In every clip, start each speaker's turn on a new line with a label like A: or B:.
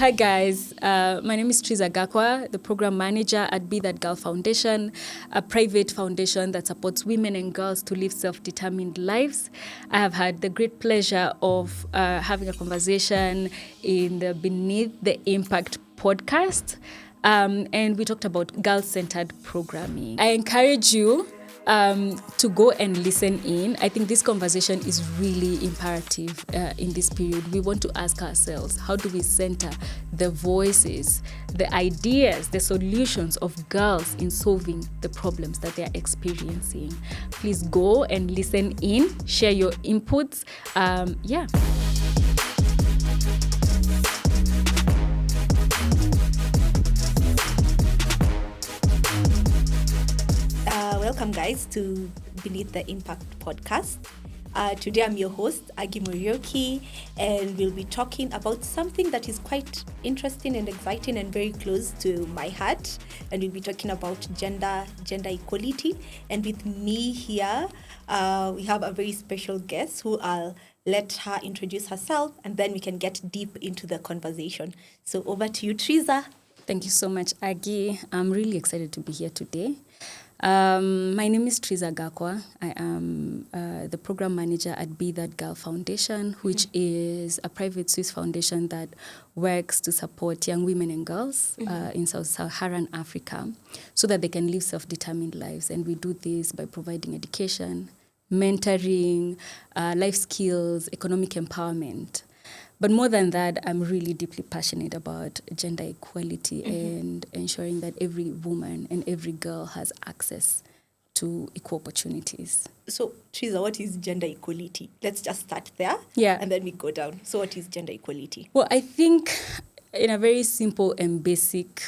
A: Hi guys, my name is Trizah Gakwa, the program manager at Be That Girl Foundation, a private foundation that supports women and girls to live self-determined lives. I have had the great pleasure of having a conversation in the Beneath the Impact podcast, and we talked about girl-centered programming. I encourage you to go and listen in. I think this conversation is really imperative in this period. We want to ask ourselves, how do we center the voices, the ideas, the solutions of girls in solving the problems that they are experiencing? Please go and listen in, share your inputs.
B: Welcome, guys, to Beneath the Impact podcast. Today, I'm your host, Argie Muriuki, and we'll be talking about something that is quite interesting and exciting and very close to my heart. And we'll be talking about gender equality. And with me here, we have a very special guest who I'll let her introduce herself, and then we can get deep into the conversation. So over to you, Trizah.
A: Thank you so much, Argie. I'm really excited to be here today. My name is Trizah Gakwa. I am the program manager at Be That Girl Foundation, which is a private Swiss foundation that works to support young women and girls in Sub-Saharan Africa so that they can live self-determined lives. And we do this by providing education, mentoring, life skills, economic empowerment. But more than that, I'm really deeply passionate about gender equality and ensuring that every woman and every girl has access to equal opportunities.
B: So, Trizah, what is gender equality? Let's just start there, and then we go down. So, what is gender equality?
A: Well, I think in a very simple and basic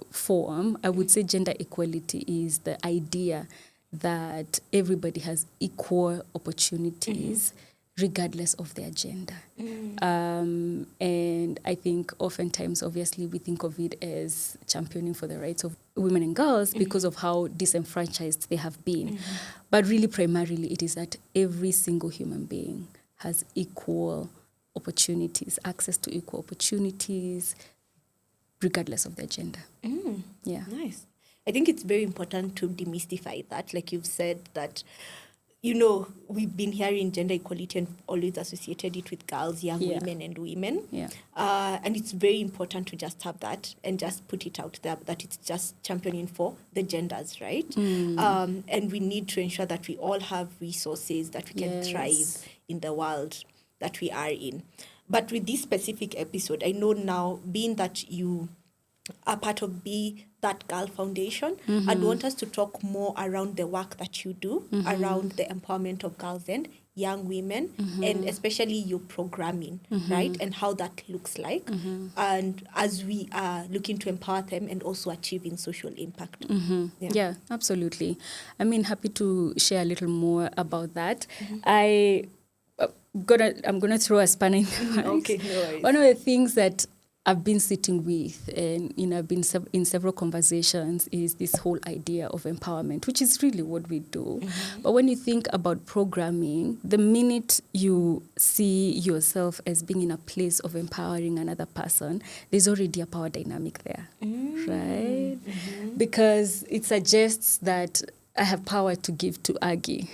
A: form, I would say gender equality is the idea that everybody has equal opportunities regardless of their gender. And I think oftentimes, obviously, we think of it as championing for the rights of women and girls because of how disenfranchised they have been. But really, primarily, it is that every single human being has equal opportunities, access to equal opportunities, regardless of their gender. Yeah.
B: Nice. I think it's very important to demystify that. Like you've said that, you know, we've been hearing gender equality and always associated it with girls, young women and women. And it's very important to just have that and just put it out there that it's just championing for the genders, right? And we need to ensure that we all have resources that we can thrive in the world that we are in. But with this specific episode, I know now, being that you are part of Be That Girl Foundation, I'd want us to talk more around the work that you do around the empowerment of girls and young women, and especially your programming, right? And how that looks like. And as we are looking to empower them and also achieving social impact.
A: Yeah, absolutely. I mean, happy to share a little more about that. I'm gonna throw a spanner in the works.
B: Okay, no worries.
A: One of the things that I've been sitting with, and I've been in several conversations, is this whole idea of empowerment, which is really what we do. But when you think about programming, the minute you see yourself as being in a place of empowering another person, there's already a power dynamic there, right? Because it suggests that I have power to give to Argie,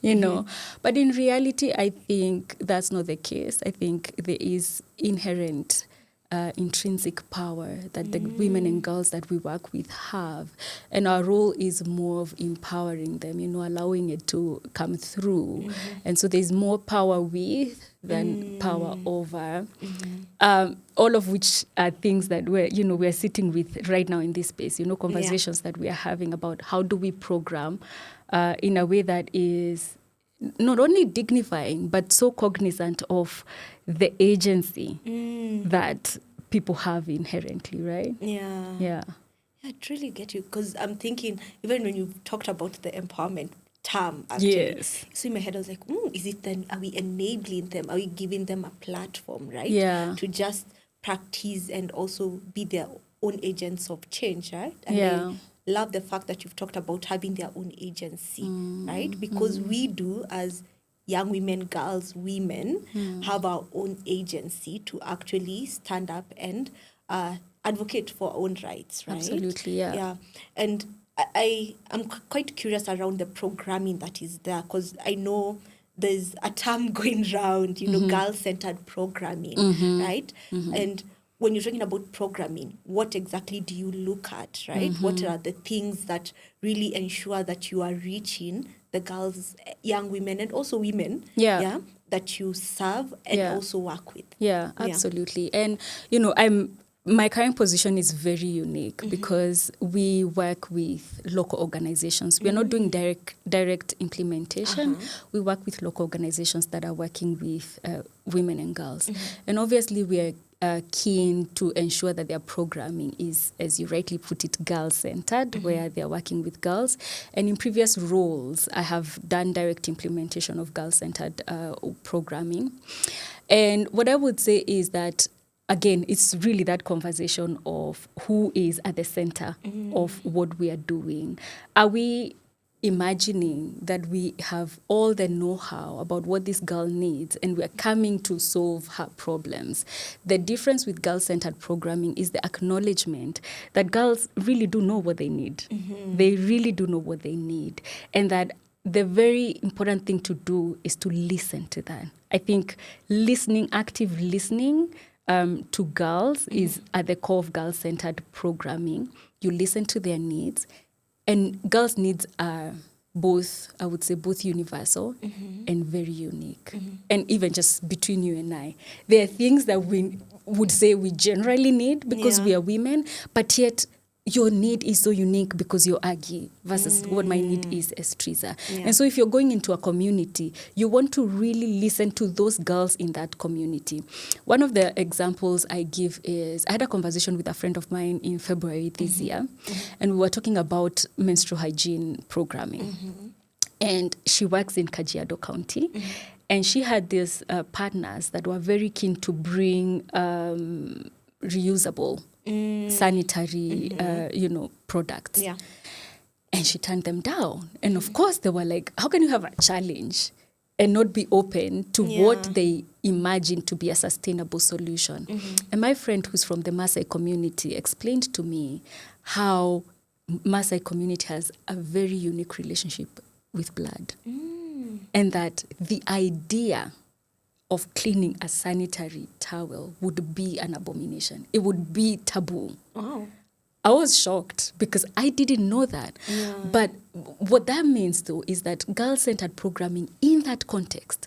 A: you know. But in reality, I think that's not the case. I think there is inherent intrinsic power that the women and girls that we work with have. And our role is more of empowering them, allowing it to come through. And so there's more power with than power over. All of which are things that we're sitting with right now in this space, conversations that we are having about how do we program in a way that is not only dignifying, but so cognizant of the agency that people have inherently, right?
B: Yeah. I truly get you, because I'm thinking, even when you talked about the empowerment term, actually, so in my head I was like, is it then, are we enabling them? Are we giving them a platform, right? To just practice and also be their own agents of change, right? And I love the fact that you've talked about having their own agency, right? Because we do, as young women, girls, women, have our own agency to actually stand up and advocate for our own rights, right?
A: Absolutely, yeah.
B: Yeah. And I'm quite curious around the programming that is there, because I know there's a term going around, girl-centered programming, right? And when you're talking about programming, what exactly do you look at, right? What are the things that really ensure that you are reaching the girls, young women, and also women, that you serve and also work with?
A: Yeah, absolutely. And, my current position is very unique because we work with local organizations. We are not doing direct implementation. We work with local organizations that are working with women and girls. And obviously we are keen to ensure that their programming is, as you rightly put it, girl-centered, where they are working with girls. And in previous roles, I have done direct implementation of girl-centered programming. And what I would say is that, again, it's really that conversation of who is at the center of what we are doing. Are we imagining that we have all the know-how about what this girl needs and we are coming to solve her problems? The difference with girl-centered programming is the acknowledgement that girls really do know what they need. They really do know what they need. And that the very important thing to do is to listen to that. I think listening, active listening to girls is at the core of girl-centered programming. You listen to their needs. And girls' needs are both, I would say, both universal and very unique. And even just between you and I, there are things that we would say we generally need because we are women, but yet your need is so unique because you're Argie versus what my need is as Trizah. And so if you're going into a community, you want to really listen to those girls in that community. One of the examples I give is, I had a conversation with a friend of mine in February this year, and we were talking about menstrual hygiene programming. And she works in Kajiado County. And she had these partners that were very keen to bring reusable sanitary, products. And she turned them down. And of course, they were like, how can you have a challenge and not be open to what they imagine to be a sustainable solution? And my friend who's from the Maasai community explained to me how Maasai community has a very unique relationship with blood. And that the idea of cleaning a sanitary towel would be an abomination. It would be taboo.
B: Wow.
A: I was shocked because I didn't know that. But what that means, though, is that girl-centered programming in that context,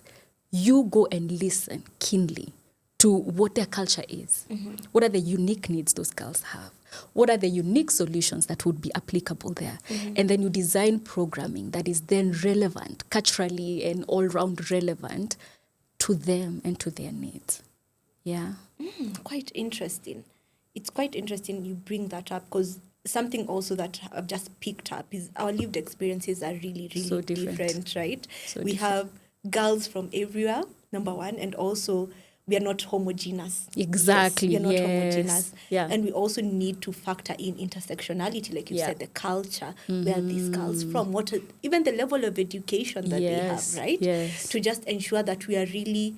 A: you go and listen keenly to what their culture is. What are the unique needs those girls have? What are the unique solutions that would be applicable there? And then you design programming that is then relevant, culturally and all-round relevant to them and to their needs.
B: Quite interesting. It's quite interesting you bring that up, because something also that I've just picked up is our lived experiences are really, really
A: So
B: different, right?
A: So
B: we have girls from everywhere, number one, and also we are not homogeneous.
A: Exactly.
B: Yes, we are not homogeneous.
A: Yeah.
B: And we also need to factor in intersectionality, like you said, the culture, where these girls from, even the level of education that they have, right?
A: Yes.
B: To just ensure that we are really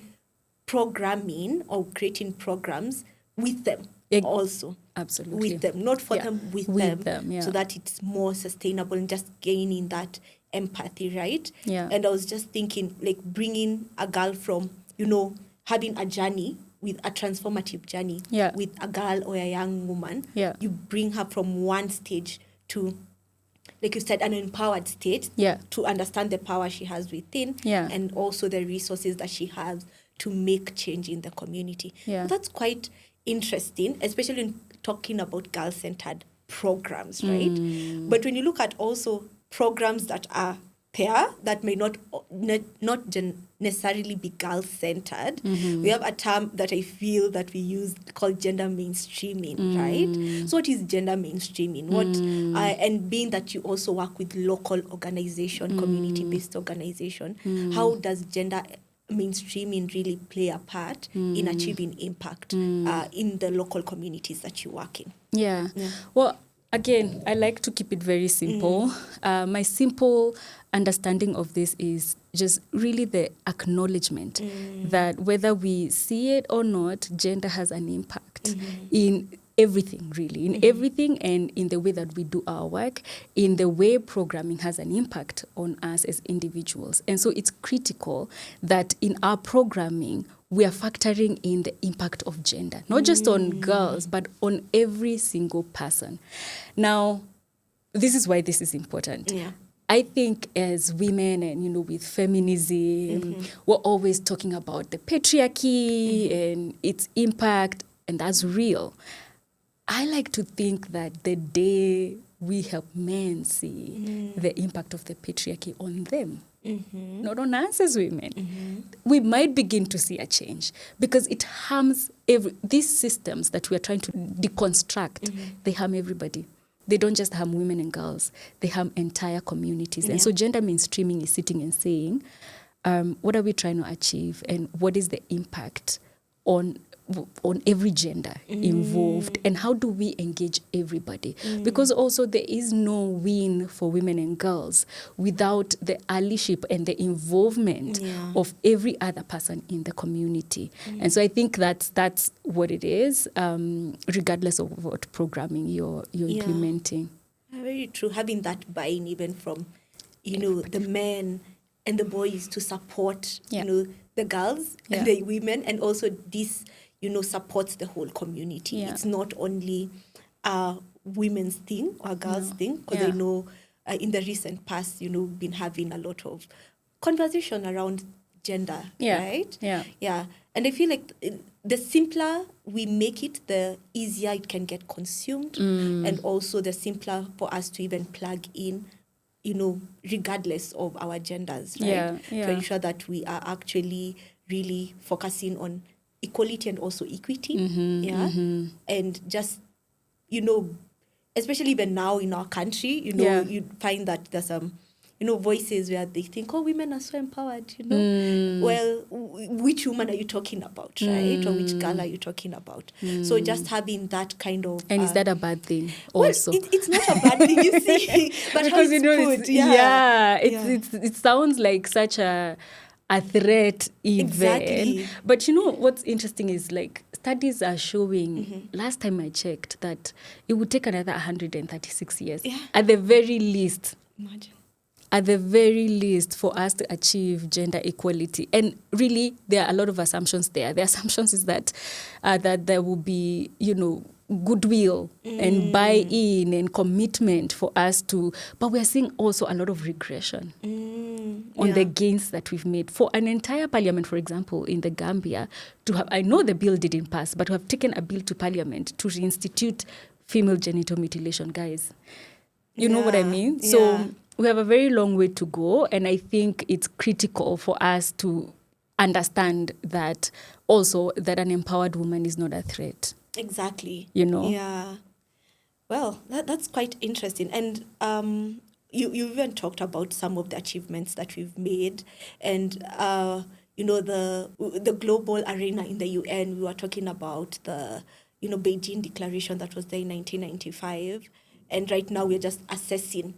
B: programming or creating programs with them also.
A: Absolutely.
B: With them, not for them, with them, so that it's more sustainable and just gaining that empathy, right? And I was just thinking, like, bringing a girl from, having a journey, with a transformative journey with a girl or a young woman, you bring her from one stage to, like you said, an empowered state to understand the power she has within and also the resources that she has to make change in the community. That's quite interesting, especially in talking about girl-centered programs, right? But when you look at also programs that are there that may not necessarily be girl-centered, we have a term that I feel that we use called gender mainstreaming, right? So what is gender mainstreaming? And being that you also work with local organization, community-based organization, how does gender mainstreaming really play a part in achieving impact in the local communities that you work in?
A: Well, Again, I like to keep it very simple. My simple understanding of this is just really the acknowledgement that whether we see it or not, gender has an impact in everything, really, in everything, and in the way that we do our work, in the way programming has an impact on us as individuals. And so it's critical that in our programming, we are factoring in the impact of gender, not just on girls, but on every single person. Now, this is why this is important.
B: Yeah.
A: I think as women and, with feminism, we're always talking about the patriarchy and its impact, and that's real. I like to think that the day we help men see the impact of the patriarchy on them, not on us as women, we might begin to see a change, because it harms these systems that we are trying to deconstruct. They harm everybody. They don't just harm women and girls, they harm entire communities. And so gender mainstreaming is sitting and saying, what are we trying to achieve, and what is the impact on every gender involved, and how do we engage everybody? Because also there is no win for women and girls without the allyship and the involvement of every other person in the community. And so I think that's what it is, regardless of what programming you're implementing.
B: Very true. Having that buy-in even from, the men and the boys to support, the girls and the women, and also this, supports the whole community. Yeah. It's not only a women's thing or a girl's thing, because I know in the recent past, been having a lot of conversation around gender, right? Yeah. Yeah. And I feel like the simpler we make it, the easier it can get consumed, and also the simpler for us to even plug in, regardless of our genders, right? To ensure that we are actually really focusing on equality and also equity, and just, especially even now in our country, you find that there's some, voices where they think, oh, women are so empowered, Well, which woman are you talking about, right? Or which girl are you talking about? So just having that kind of...
A: And is that a bad thing also?
B: Well, it's not a bad thing, you see. But because, how it's put,
A: it sounds like such a threat even.
B: Exactly.
A: But what's interesting is, like, studies are showing, last time I checked, that it would take another 136 years at the very least.
B: Imagine.
A: At the very least, for us to achieve gender equality. And really, there are a lot of assumptions there. The assumptions is that there will be, goodwill and buy-in and commitment for us to... But we are seeing also a lot of regression on the gains that we've made. For an entire parliament, for example, in the Gambia, to have... I know the bill didn't pass, but to have taken a bill to parliament to reinstitute female genital mutilation, guys. You know what I mean?
B: Yeah.
A: So... we have a very long way to go, and I think it's critical for us to understand that also that an empowered woman is not a threat.
B: Exactly.
A: Yeah.
B: Well, that's quite interesting. And you even talked about some of the achievements that we've made, and the global arena in the UN. We were talking about the Beijing Declaration that was there in 1995. And right now we're just assessing,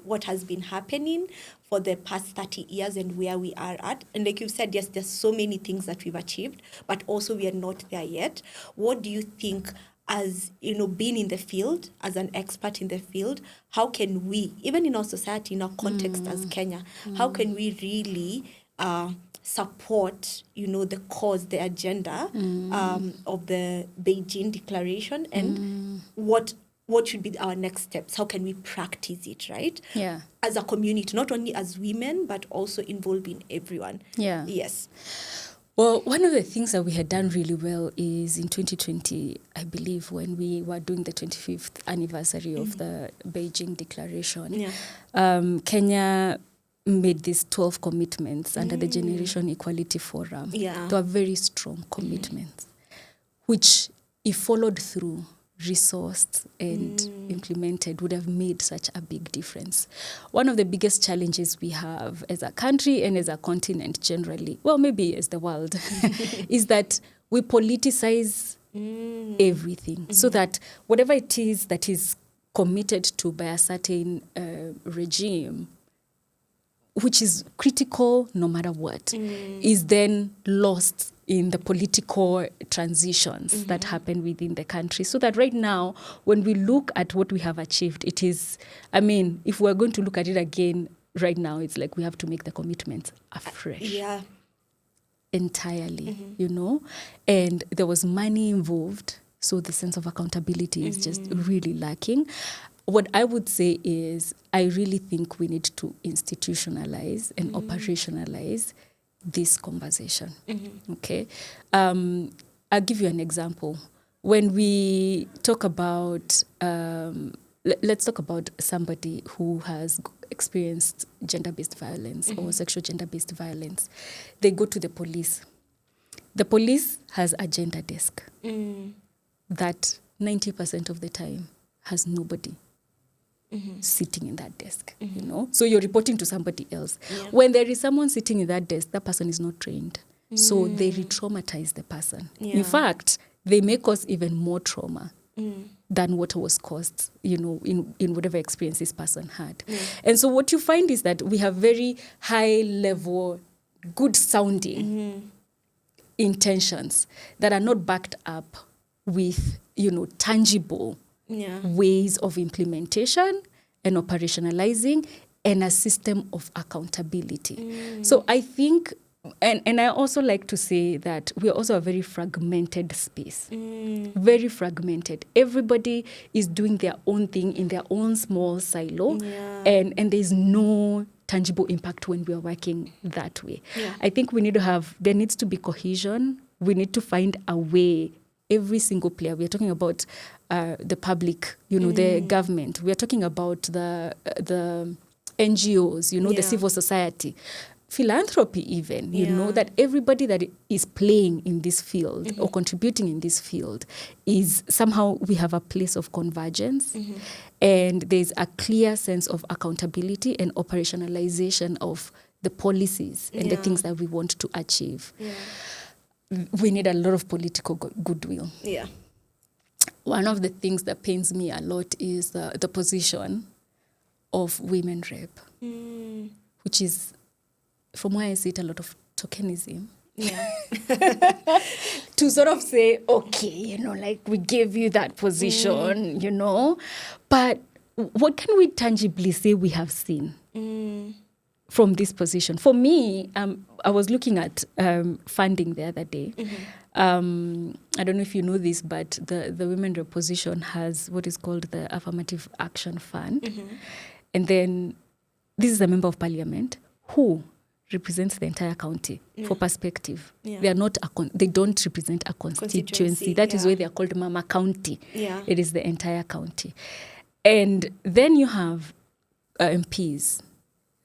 B: what has been happening for the past 30 years and where we are at. And like you've said, yes, there's so many things that we've achieved, but also we are not there yet. What do you think, as, being in the field, as an expert in the field, how can we, even in our society, in our context as Kenya, how can we really support, the cause, the agenda of the Beijing Declaration, and what should be our next steps? How can we practice it, right?
A: Yeah.
B: As a community, not only as women, but also involving everyone.
A: Yeah.
B: Yes.
A: Well, one of the things that we had done really well is in 2020, I believe, when we were doing the 25th anniversary of the Beijing Declaration, Kenya made these 12 commitments under the Generation Equality Forum.
B: Yeah.
A: They were very strong commitments, which, if followed through, resourced and implemented, would have made such a big difference. One of the biggest challenges we have as a country and as a continent generally, well, maybe as the world, is that we politicize everything, so that whatever it is that is committed to by a certain regime, which is critical no matter what, is then lost in the political transitions that happen within the country. So that right now, when we look at what we have achieved, it is, I mean, if we're going to look at it again right now, it's like we have to make the commitments afresh.
B: Yeah.
A: Entirely, you know? And there was money involved, so the sense of accountability is just really lacking. What I would say is I really think we need to institutionalize and operationalize this conversation. Okay? I'll give you an example. When we talk about, let's talk about somebody who has experienced gender-based violence or sexual gender-based violence. They go to the police. The police has a gender desk that 90% of the time has nobody sitting in that desk, you know? So you're reporting to somebody else. Yeah. When there is someone sitting in that desk, that person is not trained. So they re-traumatize the person. Yeah. In fact, they may cause even more trauma than what was caused, you know, in whatever experience this person had. Yeah. And so what you find is that we have very high-level, good-sounding intentions that are not backed up with, you know, tangible ways of implementation and operationalizing and a system of accountability. So I think, and I also like to say that we're also a very fragmented space, very fragmented. Everybody is doing their own thing in their own small silo, and there's no tangible impact when we are working that way. Yeah. I think there needs to be cohesion. We need to find a way. Every single player, we are talking about the public, you know, the government. We are talking about the NGOs, you know, the civil society, philanthropy even, you know, that everybody that is playing in this field or contributing in this field is somehow we have a place of convergence and there's a clear sense of accountability and operationalization of the policies and the things that we want to achieve. Yeah. We need a lot of political goodwill. Yeah. One of the things that pains me a lot is the position of women rep, which is, from where I see it, a lot of tokenism. Yeah. To sort of say, okay, you know, like we gave you that position, you know, but what can we tangibly say we have seen from this position? For me, I was looking at funding the other day. I don't know if you know this, but the Women Rep position has what is called the Affirmative Action Fund. And then this is a member of parliament who represents the entire county. For perspective. They are not they don't represent a constituency. That is why they are called Mama County. It is the entire county. And then you have MPs,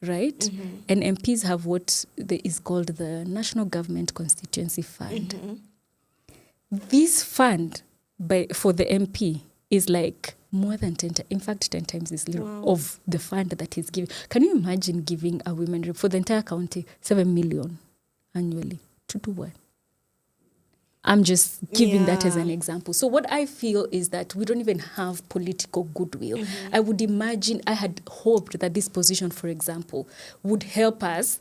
A: right? And MPs have what is called the National Government Constituency Fund. This fund for the MP is like more than 10 times this little of the fund that he's giving. Can you imagine giving a women rep for the entire county 7 million annually to do what? I'm just giving that as an example. So what I feel is that we don't even have political goodwill. I would imagine, I had hoped that this position, for example, would help us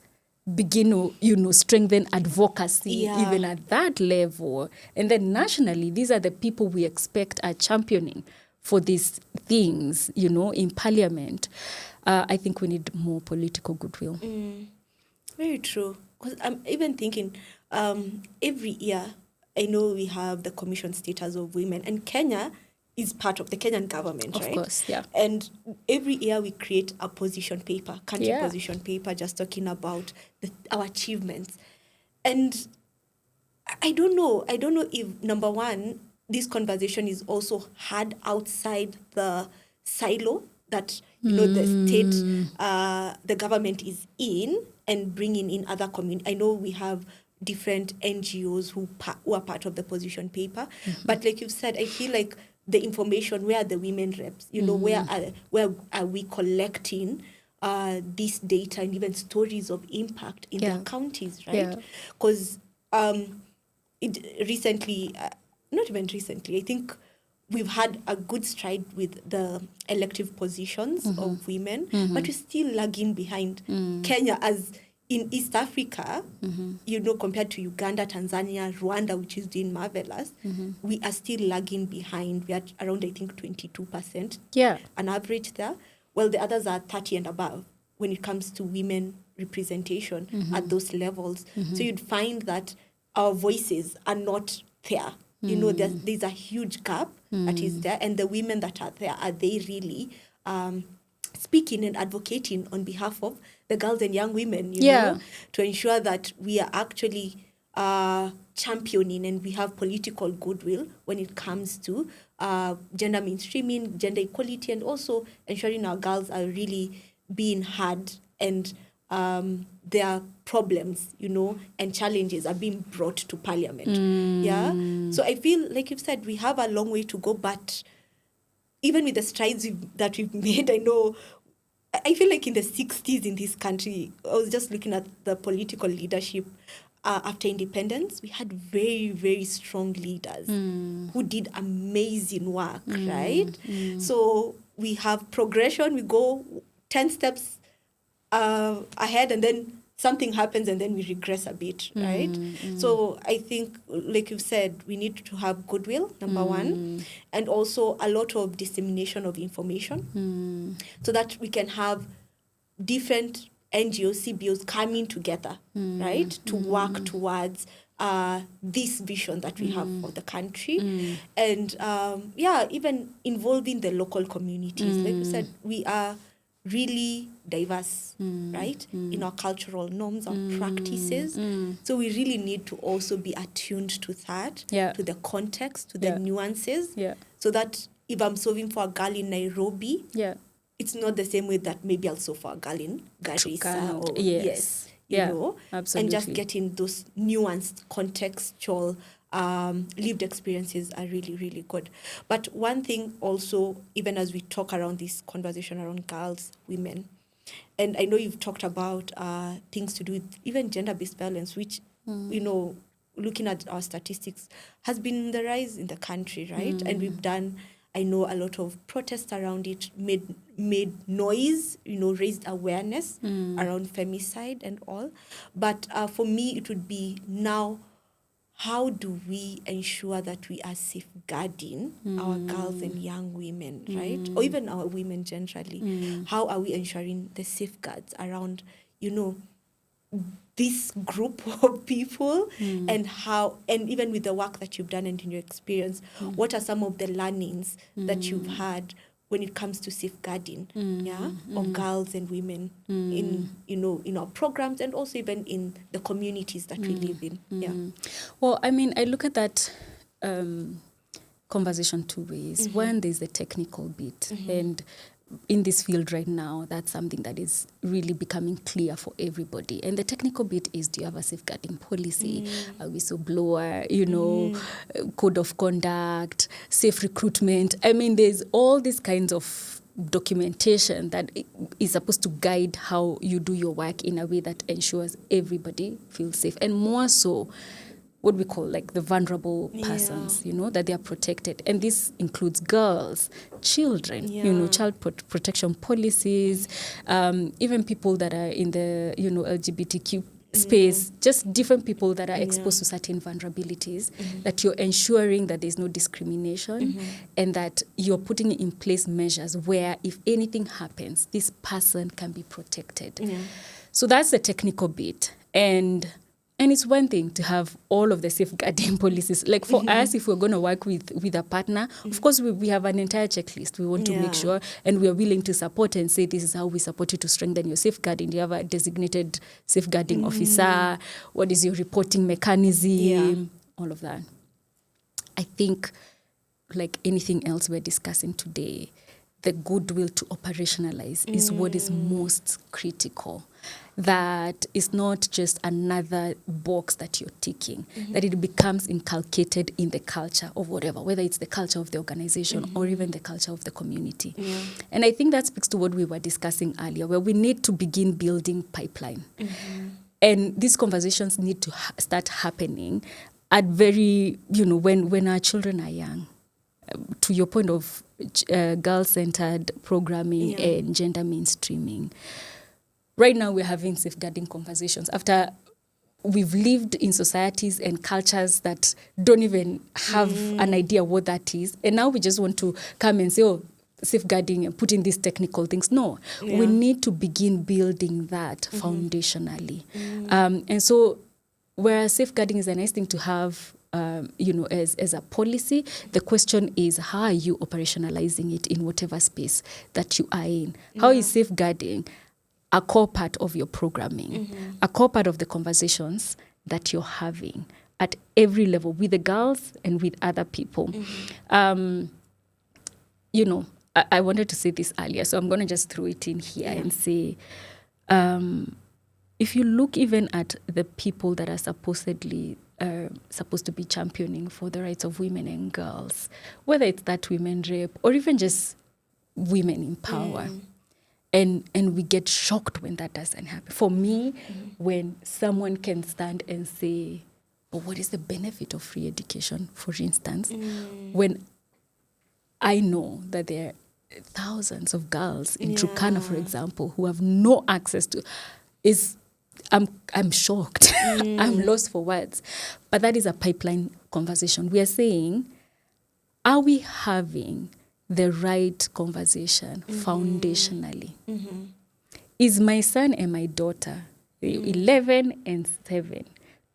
A: begin to, you know, strengthen advocacy even at that level. And then nationally, these are the people we expect are championing for these things, you know, in parliament. I think we need more political goodwill.
B: Very true. Because I'm even thinking every year, I know we have the Commission Status of Women, and Kenya is part of the Kenyan government, right? Of course, yeah. And every year we create a position paper, country position paper, just talking about our achievements. And I don't know if, number one, this conversation is also had outside the silo that, you know, the state, the government is in, and bringing in other communities. I know we have different NGOs who are part of the position paper. But like you've said, I feel like the information, where are the women reps? You know, where are we collecting this data and even stories of impact in their counties, right? Because not even recently, I think we've had a good stride with the elective positions of women, but we're still lagging behind Kenya as in East Africa, compared to Uganda, Tanzania, Rwanda, which is doing marvelous, we are still lagging behind. We are around, I think, 22%, an average there. Well, the others are 30 and above when it comes to women representation at those levels. So you'd find that our voices are not there. There's a huge gap that is there. And the women that are there, are they really speaking and advocating on behalf of the girls and young women, you know, to ensure that we are actually championing and we have political goodwill when it comes to gender mainstreaming, gender equality, and also ensuring our girls are really being heard and their problems, and challenges are being brought to parliament. So I feel, like you've said, we have a long way to go, but even with the strides that we've made, I feel like in the 60s in this country, I was just looking at the political leadership after independence, we had very, very strong leaders who did amazing work, right? So we have progression, we go 10 steps ahead, and then something happens and then we regress a bit, right? So I think, like you've said, we need to have goodwill, number one, and also a lot of dissemination of information so that we can have different NGOs, CBOs coming together, right, to work towards this vision that we have for the country. And even involving the local communities. Like you said, we are really diverse, right, in our cultural norms, our practices. So we really need to also be attuned to that, to the context, to the nuances, so that if I'm solving for a girl in Nairobi, it's not the same way that maybe I'll solve for a girl in Garissa or you know,
A: absolutely.
B: And just getting those nuanced, contextual lived experiences are really, really good. But one thing also, even as we talk around this conversation around girls, women, and I know you've talked about things to do with even gender-based violence, which, looking at our statistics, has been the rise in the country, right? And we've done, I know, a lot of protests around it, made noise, raised awareness around femicide and all. But for me, it would be now, how do we ensure that we are safeguarding our girls and young women, right? Or even our women generally. How are we ensuring the safeguards around, this group of people, and even with the work that you've done and in your experience, what are some of the learnings that you've had when it comes to safeguarding of girls and women in our programs and also even in the communities that we live in?
A: Well, I mean, I look at that conversation two ways. One, there's the technical bit, and in this field right now, that's something that is really becoming clear for everybody. And the technical bit is, do you have a safeguarding policy, a whistleblower, code of conduct, safe recruitment? I mean, there's all these kinds of documentation that is supposed to guide how you do your work in a way that ensures everybody feels safe. And more so, what we call like the vulnerable persons, that they are protected. And this includes girls, children, child protection policies, even people that are in the, LGBTQ space, just different people that are exposed to certain vulnerabilities, that you're ensuring that there's no discrimination and that you're putting in place measures where if anything happens, this person can be protected. So that's the technical bit. And it's one thing to have all of the safeguarding policies. Like for us, if we're going to work with a partner, of course, we have an entire checklist. We want to make sure, and we're willing to support and say, this is how we support you to strengthen your safeguarding. Do you have a designated safeguarding officer? What is your reporting mechanism? All of that. I think, like anything else we're discussing today, the goodwill to operationalize is what is most critical. That is not just another box that you're ticking, that it becomes inculcated in the culture of whatever, whether it's the culture of the organization or even the culture of the community. And I think that speaks to what we were discussing earlier, where we need to begin building pipeline. And these conversations need to start happening at very, when our children are young. to your point of girl-centered programming and gender mainstreaming, right now we're having safeguarding conversations after we've lived in societies and cultures that don't even have an idea what that is. And now we just want to come and say, oh, safeguarding and putting these technical things. No, we need to begin building that foundationally. And so whereas safeguarding is a nice thing to have, as a policy, the question is, how are you operationalizing it in whatever space that you are in? How is safeguarding a core part of your programming, a core part of the conversations that you're having at every level with the girls and with other people? I wanted to say this earlier, so I'm going to just throw it in here and say, if you look even at the people that are supposedly supposed to be championing for the rights of women and girls, whether it's that women rape or even just women in power, and we get shocked when that doesn't happen. For me, when someone can stand and say, but what is the benefit of free education, for instance, when I know that there are thousands of girls in Turkana, for example, who have no access to, I'm shocked. I'm lost for words. But that is a pipeline conversation. We are saying, are we having the right conversation foundationally? Is my son and my daughter, 11 and 7,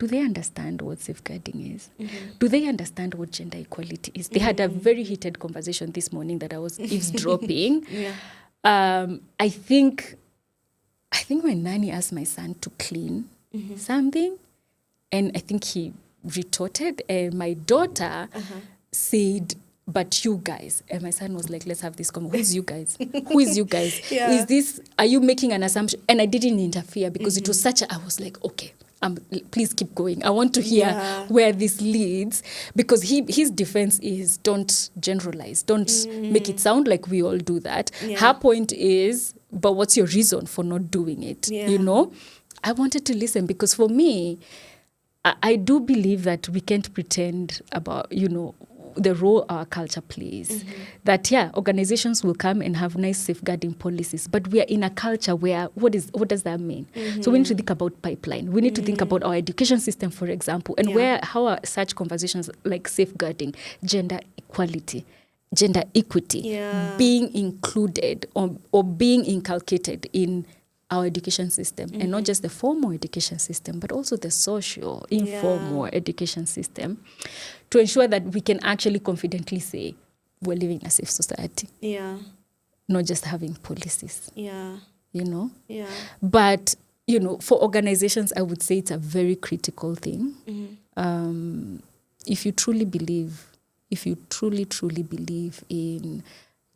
A: do they understand what safeguarding is? Do they understand what gender equality is? They had a very heated conversation this morning that I was eavesdropping. I think my nanny asked my son to clean something, and I think he retorted, and my daughter said, but you guys. And my son was like, let's have this conversation. Who's you guys? Who is you guys? Is this, are you making an assumption? And I didn't interfere because it was such I was like, okay, please keep going. I want to hear where this leads, because his defense is, don't generalize. Don't make it sound like we all do that. Her point is, but what's your reason for not doing it? I wanted to listen, because for me, I do believe that we can't pretend about, the role our culture plays. That, organizations will come and have nice safeguarding policies, but we are in a culture where, what does that mean? So we need to think about pipeline. We need to think about our education system, for example, and how are such conversations like safeguarding, gender equality, gender equity being included or being inculcated in our education system, and not just the formal education system, but also the social, informal education system, to ensure that we can actually confidently say we're living in a safe society. Not just having policies. But, for organizations, I would say it's a very critical thing. If you truly truly believe in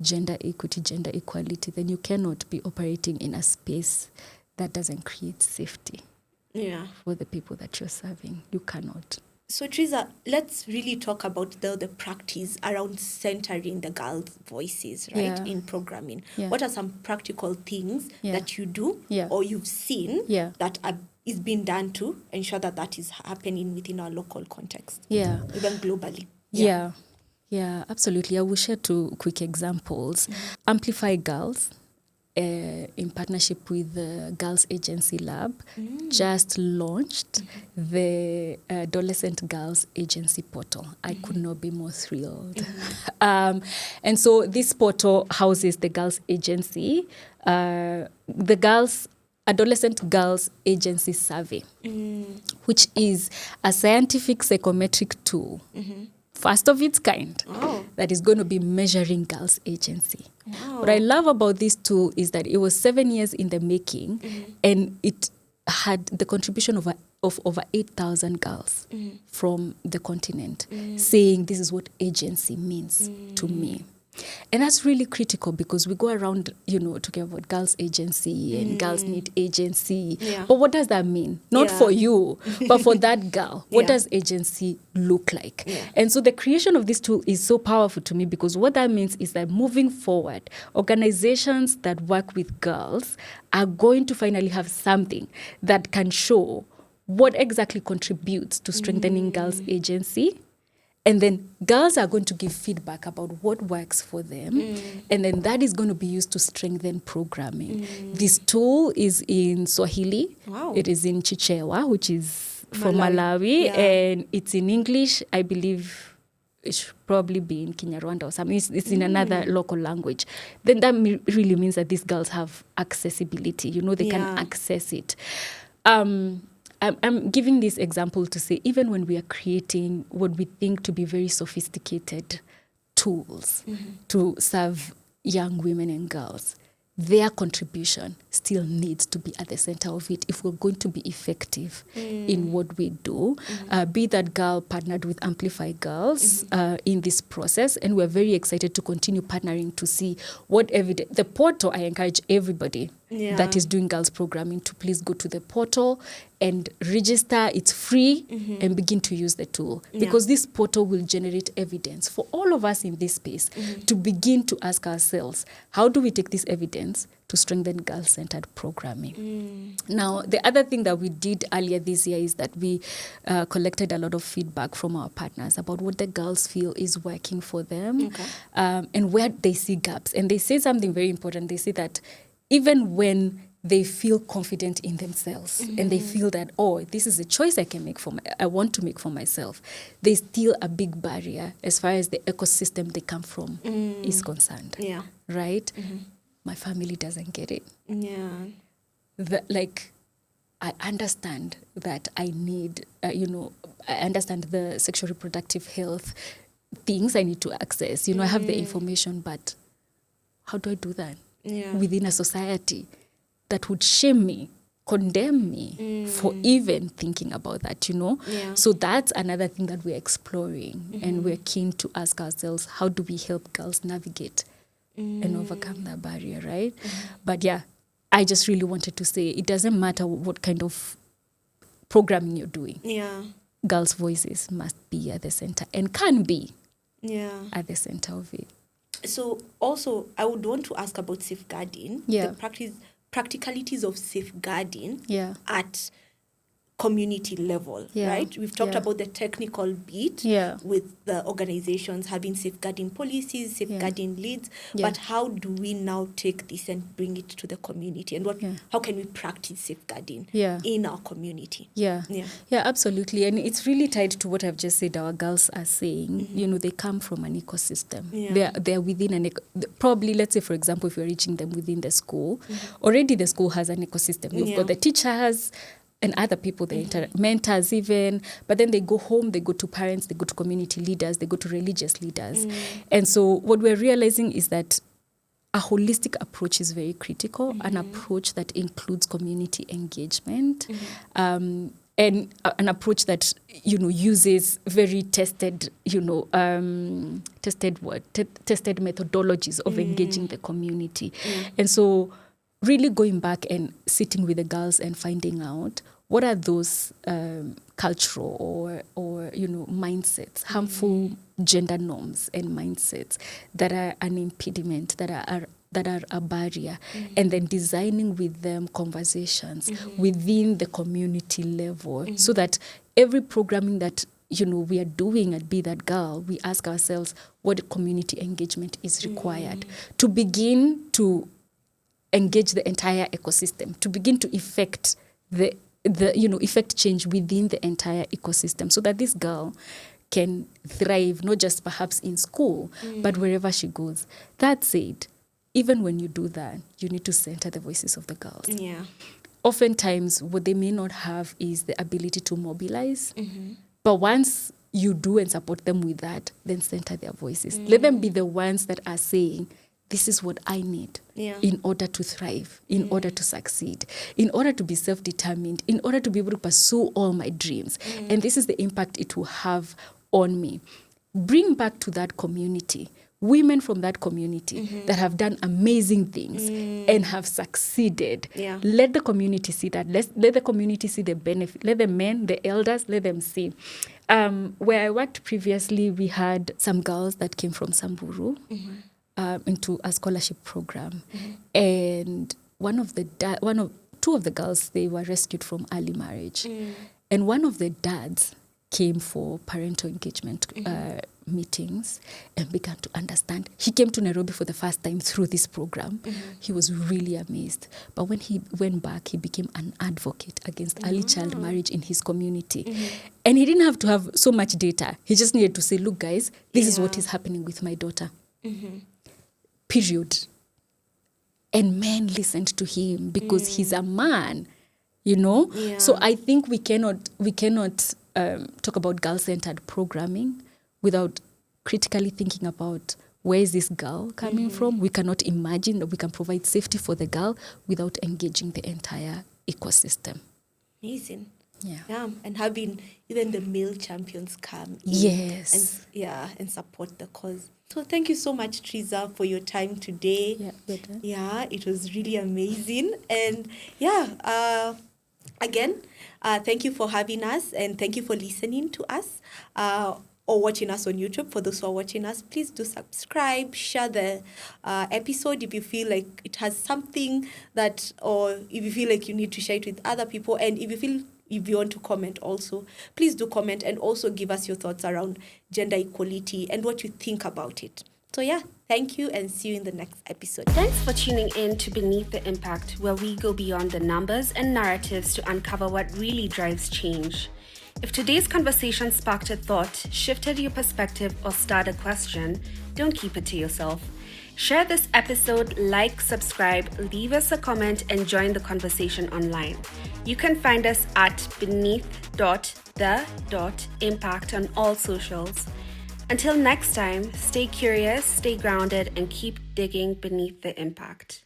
A: gender equity, gender equality, then you cannot be operating in a space that doesn't create safety for the people that you're serving. You cannot.
B: So, Trizah, let's really talk about the practice around centering the girls' voices, right, in programming. What are some practical things that you do or you've seen that is being done to ensure that is happening within our local context, even globally?
A: Yeah, absolutely. I will share 2 quick examples. Amplify Girls, in partnership with the Girls Agency Lab, just launched the Adolescent Girls Agency portal. I could not be more thrilled. And so this portal houses the Girls Agency, the Adolescent Girls Agency Survey, which is a scientific psychometric tool, first of its kind, that is going to be measuring girls' agency. What I love about this tool is that it was 7 years in the making, and it had the contribution of over 8,000 girls from the continent saying, this is what agency means to me. And that's really critical, because we go around, talking about girls' agency and girls need agency. But what does that mean? Not for you, but for that girl. What does agency look like? And so the creation of this tool is so powerful to me, because what that means is that moving forward, organizations that work with girls are going to finally have something that can show what exactly contributes to strengthening girls' agency, And then girls are going to give feedback about what works for them. And then that is going to be used to strengthen programming. This tool is in Swahili.
B: Wow.
A: It is in Chichewa, which is from Malawi.
B: Yeah.
A: And it's in English. I believe it should probably be in Kinyarwanda or something. It's in another local language. Then that really means that these girls have accessibility. They can access it. I'm giving this example to say, even when we are creating what we think to be very sophisticated tools to serve young women and girls, their contribution still needs to be at the center of it if we're going to be effective in what we do. Be that girl partnered with Amplify Girls in this process, and we're very excited to continue partnering to see what evidence. The portal, I encourage everybody that is doing girls programming to please go to the portal and register. It's free and begin to use the tool, because this portal will generate evidence for all of us in this space to begin to ask ourselves, how do we take this evidence to strengthen girl-centered programming? Now, the other thing that we did earlier this year is that we collected a lot of feedback from our partners about what the girls feel is working for them, and where they see gaps. And they say something very important. They say that even when they feel confident in themselves and they feel that, this is a choice I want to make for myself, there's still a big barrier as far as the ecosystem they come from is concerned. Yeah. Right? My family doesn't get it. Yeah. I understand that I need, I understand the sexual reproductive health things I need to access. I have the information, but how do I do that within a society that would shame me, condemn me for even thinking about that, So that's another thing that we're exploring, and we're keen to ask ourselves, how do we help girls navigate and overcome that barrier, right? But I just really wanted to say, it doesn't matter what kind of programming you're doing. Girls' voices must be at the center and can be at the center of it.
B: So also, I would want to ask about safeguarding, the practicalities of safeguarding at community level, right? We've talked about the technical bit with the organizations having safeguarding policies, safeguarding leads, but how do we now take this and bring it to the community? And how can we practice safeguarding in our community?
A: Yeah, absolutely. And it's really tied to what I've just said our girls are saying. They come from an ecosystem. They're within probably, let's say, for example, if you're reaching them within the school, already the school has an ecosystem. You've got the teachers and other people, mentors even, but then they go home, they go to parents, they go to community leaders, they go to religious leaders. And so what we're realizing is that a holistic approach is very critical, an approach that includes community engagement, and an approach that, uses very tested methodologies of engaging the community. And so really going back and sitting with the girls and finding out what are those cultural or mindsets, harmful gender norms and mindsets that are an impediment, that are a barrier, and then designing with them conversations within the community level, so that every programming that we are doing at Be That Girl, we ask ourselves what community engagement is required to begin to engage the entire ecosystem, to begin to effect effect change within the entire ecosystem, so that this girl can thrive, not just perhaps in school, but wherever she goes. That said, even when you do that, you need to center the voices of the girls. Oftentimes, what they may not have is the ability to mobilize, but once you do and support them with that, then center their voices. Let them be the ones that are saying, this is what I need in order to thrive, in order to succeed, in order to be self-determined, in order to be able to pursue all my dreams. And this is the impact it will have on me. Bring back to that community women from that community that have done amazing things and have succeeded. Let the community see that. Let the community see the benefit. Let the men, the elders, let them see. Where I worked previously, we had some girls that came from Samburu into a scholarship program, and two of the girls, they were rescued from early marriage, and one of the dads came for parental engagement meetings and began to understand. He came to Nairobi for the first time through this program. He was really amazed. But when he went back, he became an advocate against early child marriage in his community. And he didn't have to have so much data. He just needed to say, look, guys, this is what is happening with my daughter. Period. And men listened to him because he's a man, you know?
B: Yeah.
A: So I think we cannot talk about girl-centered programming without critically thinking about where is this girl coming from. We cannot imagine that we can provide safety for the girl without engaging the entire ecosystem.
B: Amazing.
A: Yeah.
B: And having even the male champions come in.
A: Yes.
B: And support the cause. So thank you so much, Trizah, for your time today.
A: Yeah, better.
B: Yeah, it was really amazing. And again, thank you for having us, and thank you for listening to us or watching us on YouTube. For those who are watching us, please do subscribe, share the episode if you feel like it has something or if you feel like you need to share it with other people. And if you want to comment also, please do comment and also give us your thoughts around gender equality and what you think about it. So thank you and see you in the next episode.
C: Thanks for tuning in to Beneath the Impact, where we go beyond the numbers and narratives to uncover what really drives change. If today's conversation sparked a thought, shifted your perspective, or started a question, don't keep it to yourself. Share this episode, subscribe, leave us a comment, and join the conversation online. You can find us at beneath.the.impact on all socials. Until next time, stay curious, stay grounded, and keep digging beneath the impact.